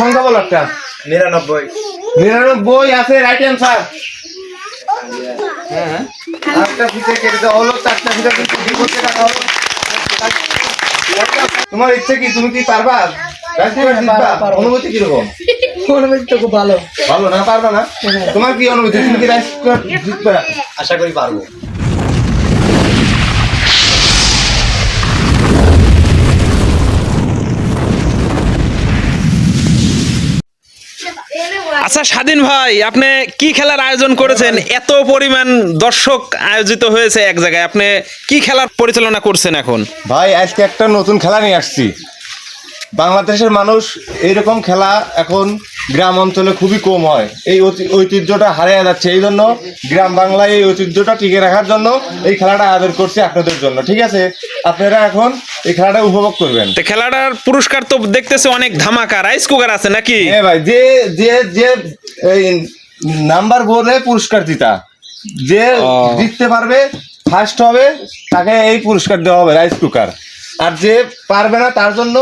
সংখ্যা বলো একটা। 99 99 আছে, রাইট অ্যান্সার। হ্যাঁ, একটা ফিতে কেটে দেওয়া হলো, চারটা ফিতে বিপদে রাখা হলো। তোমার ইচ্ছে কি, তুমি কি পারবা? অনুভূতি কিরকম? অনুভূতি তো খুব ভালো। ভালো না? পারবা না? তোমার কি অনুভূতি, তুমি কি রাইস কুকার জিতবা? আশা করি পারবো। আচ্ছা স্বাধীন ভাই, আপনি কি খেলার আয়োজন করেছেন? এত পরিমাণ দর্শক আয়োজিত হয়েছে এক জায়গায়, আপনি কি খেলার পরিচালনা করছেন এখন? ভাই আজকে একটা নতুন খেলা নিয়ে আসছি। বাংলাদেশের মানুষ এইরকম খেলা এখন গ্রাম অঞ্চলে খুবই কম হয়, এই ঐতিহ্যটা হারিয়ে যাচ্ছে। এই জন্য গ্রাম বাংলায় এই ঐতিহ্যটা টিকে রাখার জন্য এই খেলাটা আয়োজন করছি আপনাদের জন্য। ঠিক আছে, আপনারা এখন এই খেলাটা উপভোগ করবেন। তো খেলাটার পুরস্কার তো দেখতেছে অনেক ধামাকা, রাইস কুকার আছে নাকি? হ্যাঁ ভাই, যে যে যে এই নাম্বার বলে পুরস্কার জিতা, যে জিততে পারবে, ফার্স্ট হবে, তাকে এই পুরস্কার দেওয়া হবে, রাইস কুকার। আর যে পারবে না তার জন্য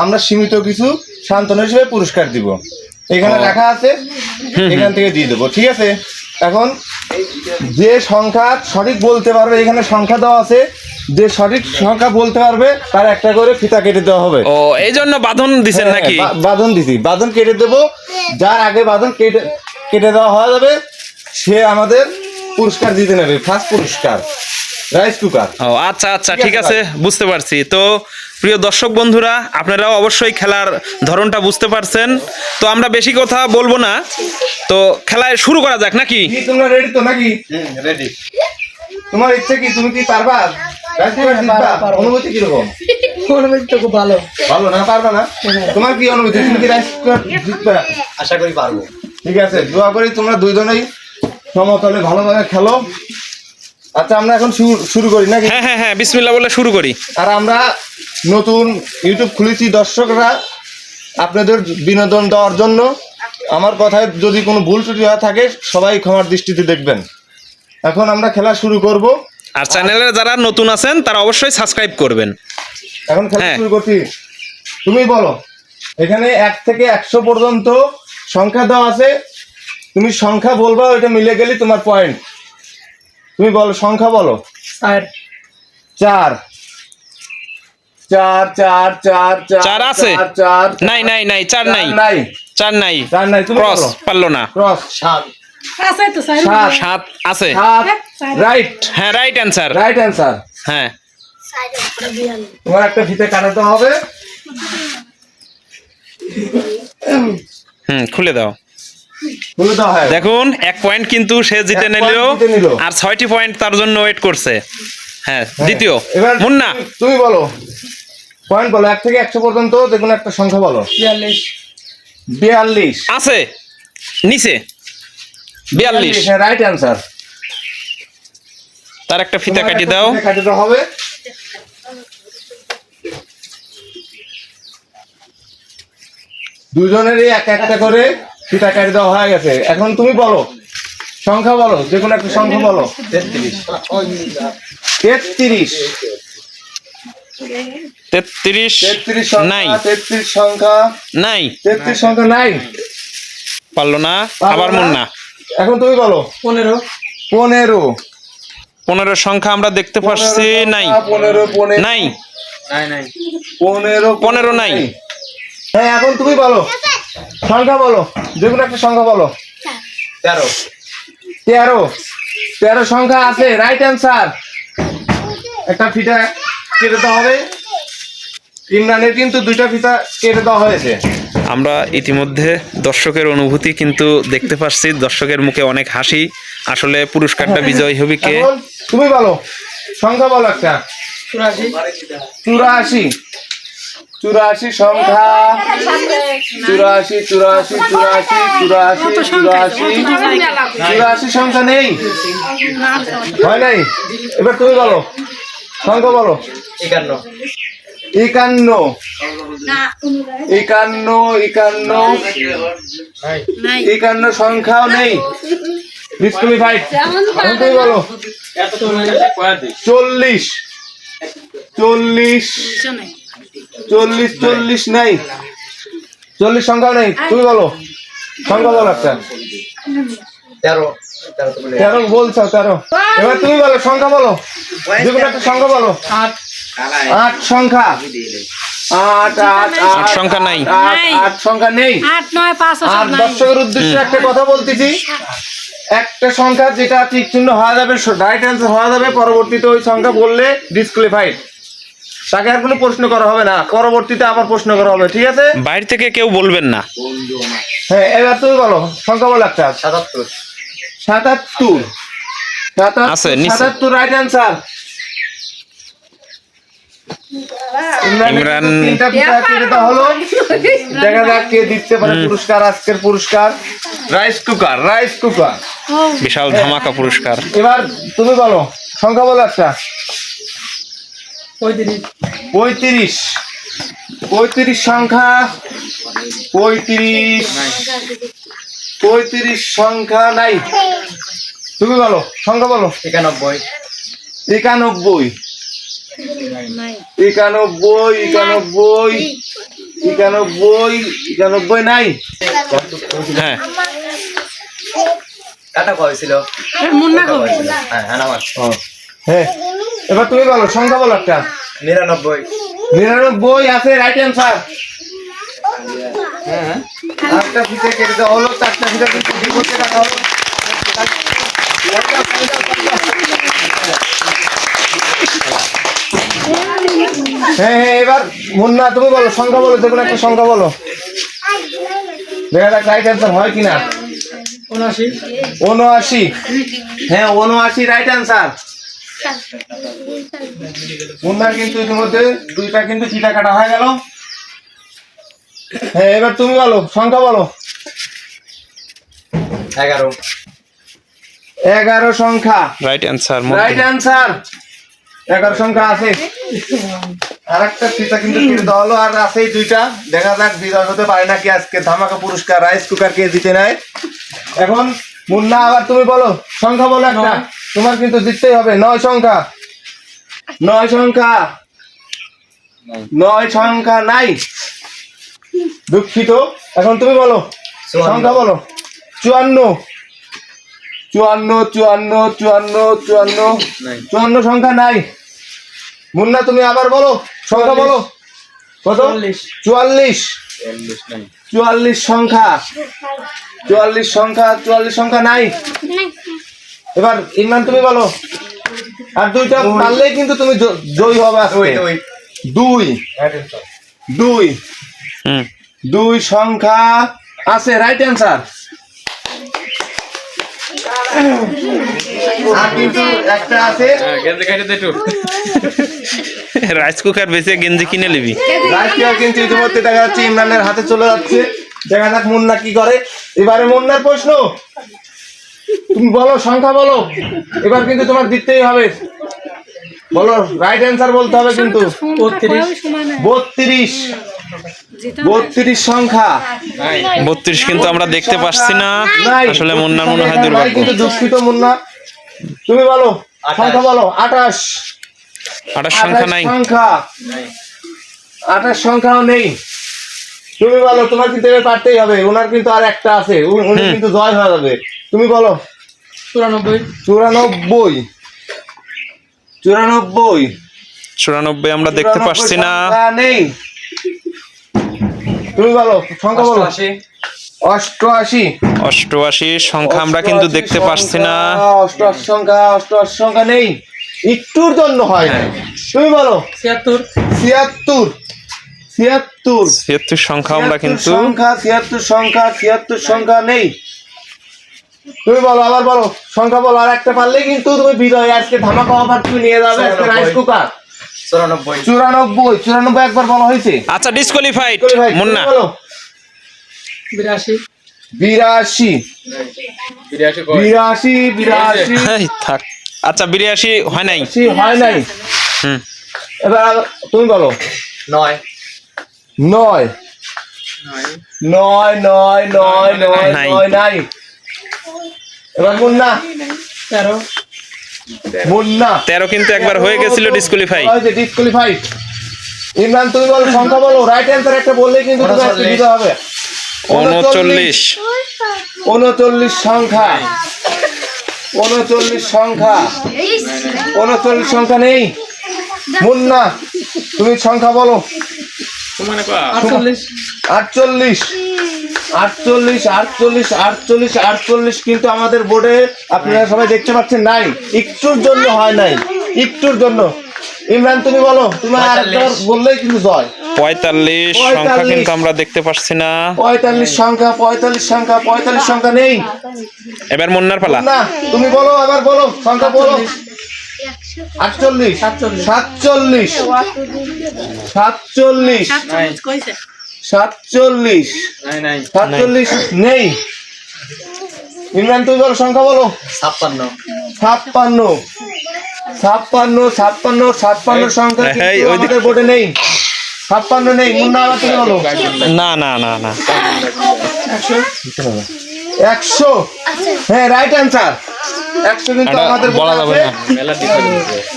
আমরা সীমিত কিছু সান্ত্বনা হিসেবে পুরস্কার দিব, এখানে রাখা আছে, এখান থেকে দিয়ে দেবো। ঠিক আছে, এখন যে সংখ্যা সঠিক বলতে পারবে, এখানে সংখ্যা দেওয়া আছে, যে সঠিক সংখ্যা বলতে পারবে তার একটা করে ফিতা কেটে দেওয়া হবে। ও, এই জন্য বাঁধন দিছেন নাকি? বাঁধন দিছি, বাঁধন কেটে দেবো। যার আগে বাঁধন কেটে দেওয়া হয়ে যাবে সে আমাদের পুরস্কার দিতে নেবে, ফার্স্ট পুরস্কার রাইস কুকার। ও আচ্ছা আচ্ছা, ঠিক আছে, বুঝতে পারছি। তো প্রিয় দর্শক বন্ধুরা, আপনারাও অবশ্যই খেলার ধরনটা বুঝতে পারছেন। তো আমরা বেশি কথা বলবো না, তো খেলায় শুরু করা যাক নাকি? তোমরা রেডি তো নাকি? রেডি। তোমার ইচ্ছে কি, তুমি কি পারবা? রাইস কুকার জিতবা? অনুভূতি কিরকম? অনুভূতি তো খুব ভালো। ভালো না? পারবা না? তোমার কি অনুভূতি, তুমি কি রাইস কুকার জিতবা? আশা করি পারবো। ঠিক আছে, দোয়া করি তোমরা দুইজনেই সমতলে ভালোভাবে খেলো। আচ্ছা, আমরা এখন শুরু করি নাকি? হ্যাঁ হ্যাঁ হ্যাঁ, বিসমিল্লাহ বলে শুরু করি। আর আমরা নতুন ইউটিউব খুলেছি, দর্শকরা আপনাদের বিনোদন দেওয়ার জন্য। আমার কথায় যদি কোনো ভুল ত্রুটি হয়ে থাকে সবাই ক্ষমার দৃষ্টিতে দেখবেন। এখন আমরা খেলা শুরু করব। আর চ্যানেলে যারা নতুন আছেন তারা অবশ্যই সাবস্ক্রাইব করবেন। এখন খেলা শুরু করছি। তুমি বলো, এখানে 1 থেকে 100 পর্যন্ত সংখ্যা দেওয়া আছে, তুমি সংখ্যা বলবা, ওইটা মিলে গেলে তোমার পয়েন্ট। তুমি বলো, সংখ্যা বলো। 4 4 4 4 4 4 আছে? 4 নাই নাই নাই, 4 নাই, নাই 4 নাই, 4 নাই। তুমি ক্রস বলো। পারলো না। ক্রস 7 আছে তো 4 7 আছে। 7 রাইট, হ্যাঁ, রাইট অ্যান্সার। Right answer. হ্যাঁ, তোমার একটা ফিতে কাটাতে হবে। খুলে দাও। বলে দাও। হ্যাঁ, দেখুন 1 পয়েন্ট কিন্তু সে জিতে এক নিল, point জিতে নিল। আর 6টি পয়েন্ট তার জন্য ওয়েট করছে। হ্যাঁ, দ্বিতীয় এবার মুন্না। তুমি বলো, পয়েন্ট বলো, 1 থেকে 100 পর্যন্ত যে কোনো একটা সংখ্যা বলো। 42 42 আছে নিচে, 42। হ্যাঁ, রাইট অ্যান্সার। তার একটা ফিতা কাটিয়ে দাও। কাটিতে হবে। দুজনেরই একটা করে ফিতা কাটি দেওয়া হয়ে গেছে। এখন তুমি বলো, সংখ্যা বলো, যে কোনো একটা সংখ্যা বলো। 33 33 33 নাই, 33 সংখ্যা নাই, 33 সংখ্যা নাই। পারলো না। আবার মুন্না। এখন তুমি বলো। 15 15 15 সংখ্যা আমরা দেখতে পাচ্ছি, নাই, 15 নাই, নাই নাই 15 নাই। হ্যাঁ, এখন তুমি বলো, সংখ্যা বলো, যে কোনো একটা সংখ্যা বলো। 13 13 সংখ্যা আছে, রাইট অ্যান্সার। একটা ফিতা কেটে দেওয়া হবে। ইমরানের কিন্তু 2টা ফিতা কেটে দেওয়া হয়েছে। আমরা ইতিমধ্যে দর্শকের অনুভূতি কিন্তু দেখতে পাচ্ছি, দর্শকের মুখে অনেক হাসি। আসলে পুরস্কারটা বিজয় হবে কে? এখন তুমি বলো, সংখ্যা বলো একটা। 84 84 সংখ্যা। 84 84 84 84 84 সংখ্যা নেই, হয় নাই। এবার তুমি বলো, সংখ্যা বলো। 51 51 51 সংখ্যাও নেই, ডিসকুয়ালিফাইড। এখন তুমি বলো, 40 40 40 নাই, 40 সংখ্যা নেই, তুমি বলো সংখ্যা বলো একটা। 13 13 তো বলে 13 বলছো, 13। এবার তুমি বলো সংখ্যা বলো, যে কোনো একটা সংখ্যা বলো। 8 সংখ্যা, 8 8 আট সংখ্যা নাই। 8 সংখ্যা নেই। 8 9 5 আর দর্শকের উদ্দেশ্যে একটা কথা বলতেছি, একটা সংখ্যা যেটা ঠিক চিহ্ন হওয়া যাবে, রাইট অ্যান্সার হওয়া যাবে, পরবর্তীতে ওই সংখ্যা বললে ডিসক্লিফাইড, তাকে আর কোনো প্রশ্ন করা হবে না, পরবর্তীতে আবার প্রশ্ন করা হবে, ঠিক আছে? বাইরে থেকে কেউ বলবেন না। হ্যাঁ, এবার তুমি বলো সংখ্যা বলো একটা। 77 77 আছে, নিচে। 77 রাইট অ্যান্সার। ইমরান। তিনটা পিঠা কেটে দেওয়া হলো, দেখা যাক কে দিতে পারে পুরস্কার, আজকের পুরস্কার রাইস কুকার, রাইস কুকার। বিশাল ধামাকা পুরস্কার। এবার তুমি বলো সংখ্যা বলো একটা। 35 35 35 সংখ্যা, 35 সংখ্যা নাই, তুমি বলো সংখ্যা বলো। 91 91 নাই। হ্যাঁ, কাটা কইছিল মুন্না গো হ্যাঁ আমার হ্যাঁ, এবার তুমি বলো সংখ্যা বলো একটা। 99 99 আছে, রাইট অ্যান্সার। আটটা ফিতে কেটে দেওয়া হলো, 4টা ফিতে কিন্তু বিপদে রাখা হলো। হ্যাঁ হ্যাঁ, এবার মুন্না তুমি বলো সংখ্যা বলো, যে কোনো একটা সংখ্যা বলো, দেখা যাক রাইট অ্যান্সার হয় কিনা। 79 হ্যাঁ, 79 রাইট অ্যান্সার। মুন্নার কিন্তু ইতিমধ্যে 2টা কিন্তু চিটা কাটা হয়ে গেল। হ্যাঁ, এবার তুমি বলো সংখ্যা বলো। 11 11 সংখ্যা, রাইট অ্যান্সার। Right answer. 11 সংখ্যা আছে, আর একটা পিতা কিন্তু কেটে দেওয়া হলো, আর আছে 2টা, দেখা যাক বিজয় হতে পারে নাকি আজকে ধামাকা পুরস্কার রাইস কুকার কে জিতে নেয়। এখন মুন্না আবার তুমি বলো সংখ্যা বলো একটা, তোমার কিন্তু জিততেই হবে। 9 সংখ্যা, 9 সংখ্যা, 9 সংখ্যা নাই, দুঃখিত। এখন তুমি বলো সংখ্যা বলো। 54 54 সংখ্যা নাই। মুন্না তুমি আবার বলো সংখ্যা বলো কত। 44 সংখ্যা, 44 সংখ্যা নাই। এবার ইমরান তুমি বলো, আর 2টা পারলেই কিন্তু তুমি জয়ী হবে আজকে। 2 সংখ্যা আছে, রাইট অ্যান্সার। আর কিন্তু একটা আছে, রাইস কুকার বেঁচে গেঞ্জি কিনে নিবি। রাইস কুকার কিন্তু ইতিমধ্যে দেখা যাচ্ছে ইমরানের হাতে চলে যাচ্ছে, দেখা যাক মুন্না কি করে। এবারে মুন্নার প্রশ্ন, তুমি বলো সংখ্যা বলো, এবার কিন্তু তোমার দিতেই হবে, বলো রাইট অ্যান্সার বলতে হবে কিন্তু। 32 সংখ্যা, 32 কিন্তু আমরা দেখতে পাচ্ছি না, নাই। আসলে মুন্নার মনে হয় নাই, দুর্ভাগ্য। কিন্তু দুঃখিত মুন্না, তুমি বলো সংখ্যা বলো। 28 সংখ্যা নাই। 28 সংখ্যাও নেই, তুমি বলো, তোমার কিন্তু এবার পারতেই হবে, ওনার কিন্তু আর একটা আছে, উনি কিন্তু জয় হয়ে যাবে। তুমি বলো 94 আমরা দেখতে পাচ্ছি না। সংখ্যা নেই, তুমি বলো সংখ্যা বলো। 88 সংখ্যা আমরা কিন্তু দেখতে পাচ্ছি না। 88 সংখ্যা নেই, একটুর জন্য হয় না। তুমি বলো 76 সংখ্যা আমরা কিন্তু 76 সংখ্যা নেই। তুমি বলো, আবার বলো সংখ্যা বলো, আর একটা পারলেই কিন্তু তুমি বিজয়, আজকে ধামাকা অফার তুমি নিয়ে যাবে আজকে রাইস কুকার। 94 একবার বলা হয়েছে। আচ্ছা, ডিসকোয়ালিফাইড মুন্না। 82 এই থাক। আচ্ছা, 82 হয় নাই। হয় নাই। হুম, এবার তুমি বলো 9 নাই। এবার মুন্না 13 কিন্তু একবার হয়ে গেছিল ডিসকোয়ালিফাই। ডিসকোয়ালিফাইড। ইমরান তুমি বলো সংখ্যা বলো, রাইট অ্যান্সার একটা বললেই কিন্তু তুমি আজকে দিতে হবে। 39 39 সংখ্যা, 39 সংখ্যা, 39 সংখ্যা নেই। মুন্না তুমি সংখ্যা বলো। 48 48 48 48 48 48 কিন্তু আমাদের বোর্ডে আপনারা সবাই দেখতে পাচ্ছেন নাই, একটুর জন্য হয় নাই, একটুর জন্য। ইমরান তুমি বলো, তোমার আরেকবার বললেই কিন্তু জয়। 45 সংখ্যা কিন্তু আমরা দেখতে পাচ্ছি না। 45 সংখ্যা, 45 সংখ্যা, 45 সংখ্যা নেই। এবার মুন্নার পালা। না তুমি বলো, আবার বলো সংখ্যা বলো। 48 47 47 47 47 নেই। ইমরান তুমি বলো সংখ্যা বলো। 56 56 56 56 56 সংখ্যা কিন্তু এই, ওই দিক- আমাদের বোর্ডে নেই। 56 নেই। মুন্না আবার তুমি বলো। না না না না 100 হ্যাঁ রাইট অ্যান্সার। 100 কিন্তু এটা আমাদের বলা বোর্ডে যাবে আছে।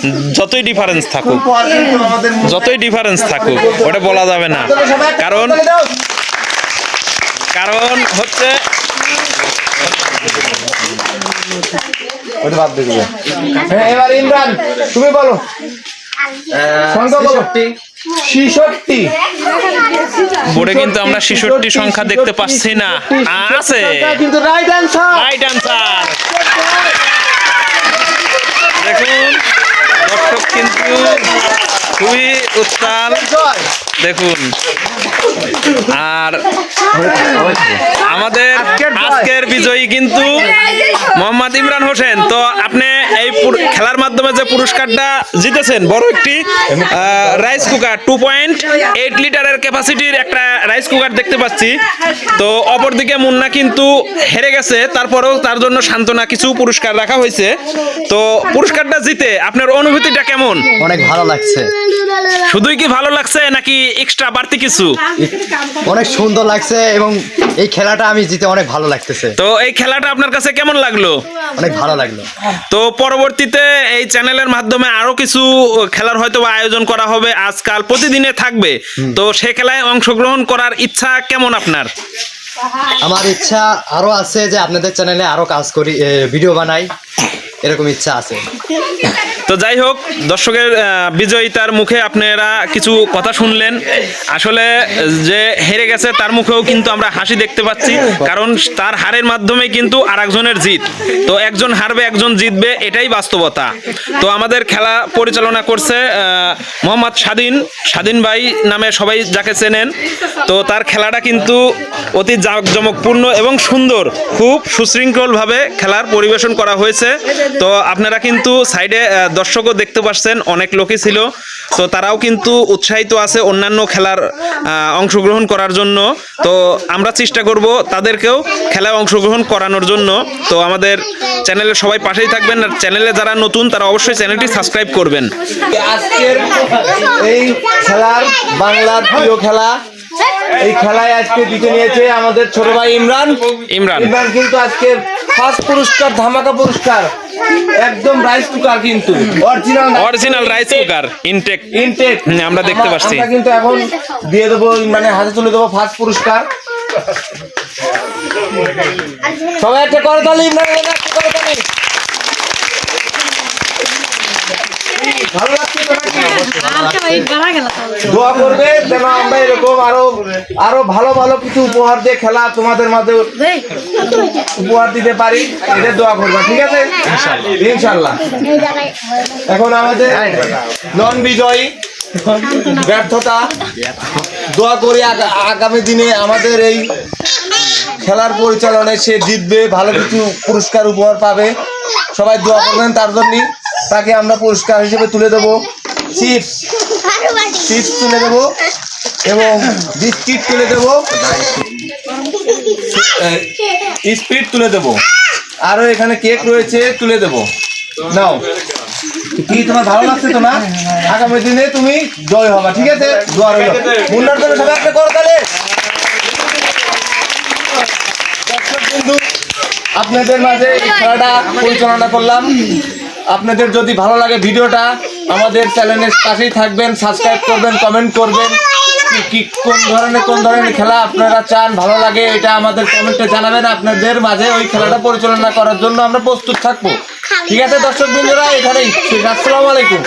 না, যতই ডিফারেন্স থাকুক, পর কিন্তু আমাদের যতই ডিফারেন্স থাকুক ওটা বলা যাবে না, কারণ কারণ হচ্ছে ওটা বাদ দিয়ে দিবে। হ্যাঁ এবার ইমরান তুমি বলো সংখ্যা বলো। 66 বোর্ডে কিন্তু আমরা 66 সংখ্যা দেখতে পাচ্ছি না। আছে কিন্তু রাইট অ্যান্সার। Right answer. দেখুন দর্শক কিন্তু খুবই উত্তাল, দেখুন। আর আমাদের আজকের বিজয়ী কিন্তু মোহাম্মদ ইমরান হোসেন। তো আপনি এই খেলার মাধ্যমে যে পুরস্কারটা জিতেছেন, বড় একটি রাইস কুকার, 2.8 লিটারের ক্যাপাসিটির একটা রাইস কুকার দেখতে পাচ্ছি। তো অপরদিকে মুন্না কিন্তু হেরে গেছে, তারপরেও তার জন্য সান্ত্বনা কিছু পুরস্কার রাখা হয়েছে। তো পুরস্কারটা জিতে আপনার অনুভূতিটা কেমন? অনেক ভালো লাগছে, শুধুই কি ভালো লাগছে নাকি এক্সট্রা বাড়তি কিছু? অনেক সুন্দর লাগছে এবং এই খেলাটা আমি জিতে অনেক ভালো লাগতেছে, তো এই খেলাটা আপনার কাছে কেমন লাগলো? অনেক ভালো লাগলো। তো পরবর্তীতে এই চ্যানেলের মাধ্যমে আরো কিছু খেলার হয়তো বা আয়োজন করা হবে, আজকাল প্রতিদিনে থাকবে। তো সে খেলায় অংশগ্রহণ করার ইচ্ছা কেমন আপনার? আমার ইচ্ছা আরো আছে যে আপনাদের চ্যানেলে আরো কাজ করি, ভিডিও বানাই, এরকম ইচ্ছা আছে। তো যাই হোক, দর্শকের বিজয়িতার মুখে আপনারা কিছু কথা শুনলেন। আসলে যে হেরে গেছে তার মুখেও কিন্তু আমরা হাসি দেখতে পাচ্ছি, কারণ তার হারের মাধ্যমে কিন্তু আরেকজনের জিত। তো একজন হারবে একজন জিতবে, এটাই বাস্তবতা। তো আমাদের খেলা পরিচালনা করছে মোহাম্মদ স্বাধীন ভাই নামে সবাই যাকে চেনেন। তো তার খেলাটা কিন্তু অতি জাঁকজমকপূর্ণ এবং সুন্দর, খুব সুশৃঙ্খলভাবে খেলার পরিবেশন করা হয়েছে। তো আপনারা কিন্তু সাইডে দর্শকও দেখতে পাচ্ছেন, অনেক লোকই ছিল। তো তারাও কিন্তু উৎসাহিত আছে অন্যান্য খেলার অংশগ্রহণ করার জন্য। তো আমরা চেষ্টা করব তাদেরকেও খেলায় অংশগ্রহণ করানোর জন্য। তো আমাদের চ্যানেলে সবাই পাশেই থাকবেন, আর চ্যানেলে যারা নতুন তারা অবশ্যই চ্যানেলটি সাবস্ক্রাইব করবেন। আজকের এই খেলার বাংলার প্রিয় খেলা, এই খেলায় আজকে জিতে নিয়েছে আমাদের ছোট ভাই ইমরান। ইমরান কিন্তু আজকে ফার্স্ট পুরস্কার, ধামাকা পুরস্কার, একদম রাইস কুকার, কিন্তু অরিজিনাল রাইস কুকার ইনটেক ইনটেক আমরা দেখতে পাচ্ছি। আমরা কিন্তু এখন দিয়ে দেবো, মানে হাতে তুলে দেবো ফার্স্ট পুরস্কার। সবাই একটা করতালি, ইমরানের জন্য একটা করতালি। ভালো লাগছে তো নাকি? দোয়া করবে যেন আমরা এরকম আরো ভালো ভালো কিছু উপহার দিয়ে খেলা তোমাদের মাঝে উপহার দিতে পারি, এটা দোয়া করবা, ঠিক আছে? ইনশাল্লাহ। এখন আমাদের নন বিজয়ী ব্যর্থতা, দোয়া করি আগামী দিনে আমাদের এই খেলার পরিচালনায় সে জিতবে, ভালো কিছু পুরস্কার উপহার পাবে। সবাই দোয়া করবেন তার জন্য। তাকে আমরা পুরস্কার হিসেবে তুলে দেবো চিপস তুলে দেবো এবং বিস্কিট তুলে দেবো, স্পিড তুলে দেবো, আরো এখানে কেক রয়েছে তুলে দেবো। নাও, কি তোমার ভালো লাগছে তো না? আগামী দিনে তুমি জয় হবা, ঠিক আছে? দোয়া রইল। মুন্নার জন্য সবাই একটা করতালি। দর্শক বন্ধু, আপনাদের মাঝে এই খেলাটা পরিচালনা করলাম। আপনাদের যদি ভালো লাগে ভিডিওটা আমাদের চ্যানেলের পাশেই থাকবেন, সাবস্ক্রাইব করবেন, কমেন্ট করবেন। কি কোন ধরনের খেলা আপনারা চান, ভালো লাগে, এটা আমাদের কমেন্টে জানাবেন। আপনাদের মাঝে ওই খেলাটা পরিচালনা করার জন্য আমরা প্রস্তুত থাকবো। ঠিক আছে দর্শক বন্ধুরা, এখানেই। আসসালামু আলাইকুম।